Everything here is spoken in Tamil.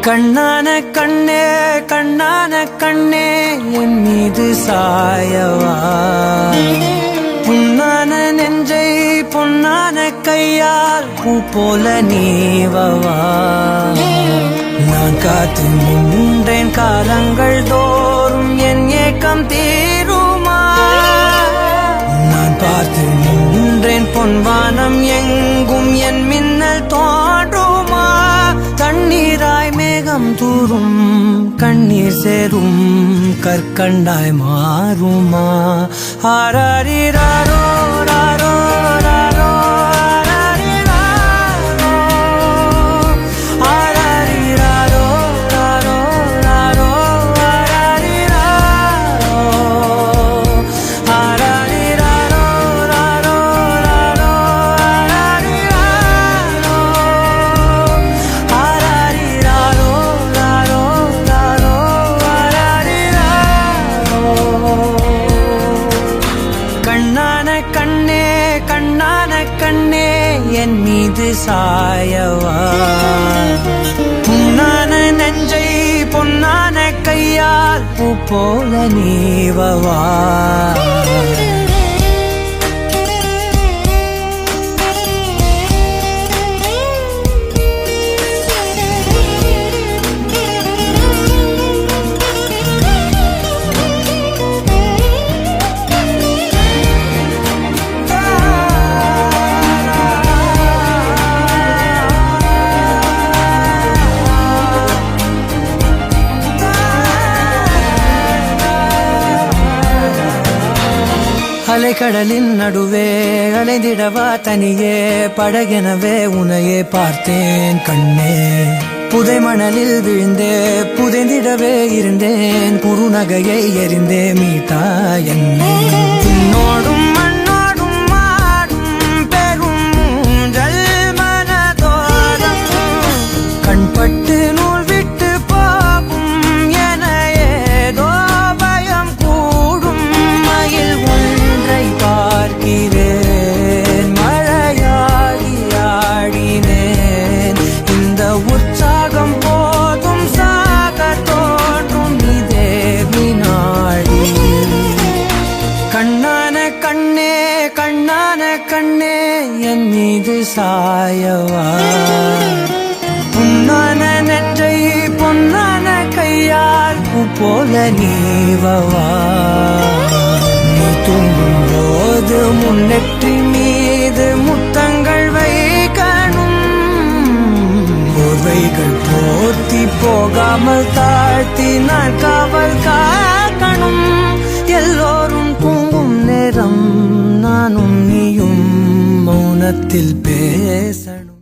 கண்ணான கண்ணே கண்ணான கண்ணே என் மீது சாயவா, புண்ணான நெஞ்சை பொன்னான கையால் பூ போல நீவவா. நான் காத்து நின்றேன் காலங்கள் தோறும் என் ஏக்கம் தீருமா. நான் பார்த்து நின்றேன் பொன்வானம் எங்கும் என் மின்னல் தோன்றுமா. தண்ணீராய் மேகம் தூரும் கண்ணீர் சேரும் கற்கண்டாய் மாறுமா. ஆராரிராரோ ராரோ ராரோ ஆராரிராரோ ராரோ ராரோ ஆராரிராரோ ராரோ ராரோ கண்ணான கண்ணே கண்ணான கண்ணே என் மீது சாயவா, புண்ணான நெஞ்சை பொன்னான கையால் பூ போல நீவவா. அலைக்கடலின் நடுவே அலைந்திடவா தனியே படகெனவே உனையே பார்த்தேன் கண்ணே. புதை மணலில் விழுந்தே புதைந்திடவே இருந்தேன், குறுநகையை எறிந்தே மீட்டா என்னை. உன்னோடும் மண்ணோடும் மாடும் பெரும் ஊஞ்சல் மனதோரம் கண்பட்டு நூல் விட்டு போகும் என ஏதோ பயம் கூடும். மயில் பார்க்கிறேன் மழையாகி ஆடினேன், இந்த உற்சாகம் போதும் சாக தோன்றும் இதே வினாடி. கண்ணான கண்ணே கண்ணான கண்ணே என் மீது சாயவா, புண்ணான நெஞ்சை பொன்னான கையால் பூ போல நீவவா. நீ தூங்கும் போது முன்னெற்றி மீது முத்தங்கள் வைக்கணும், போர்வைகள் போர்த்தி போகாமல் தாழ்த்தி நான் காவல் காக்கணும். எல்லோரும் தூங்கும் நேரம் நானும் நீயும் மௌனத்தில் பேசணும்.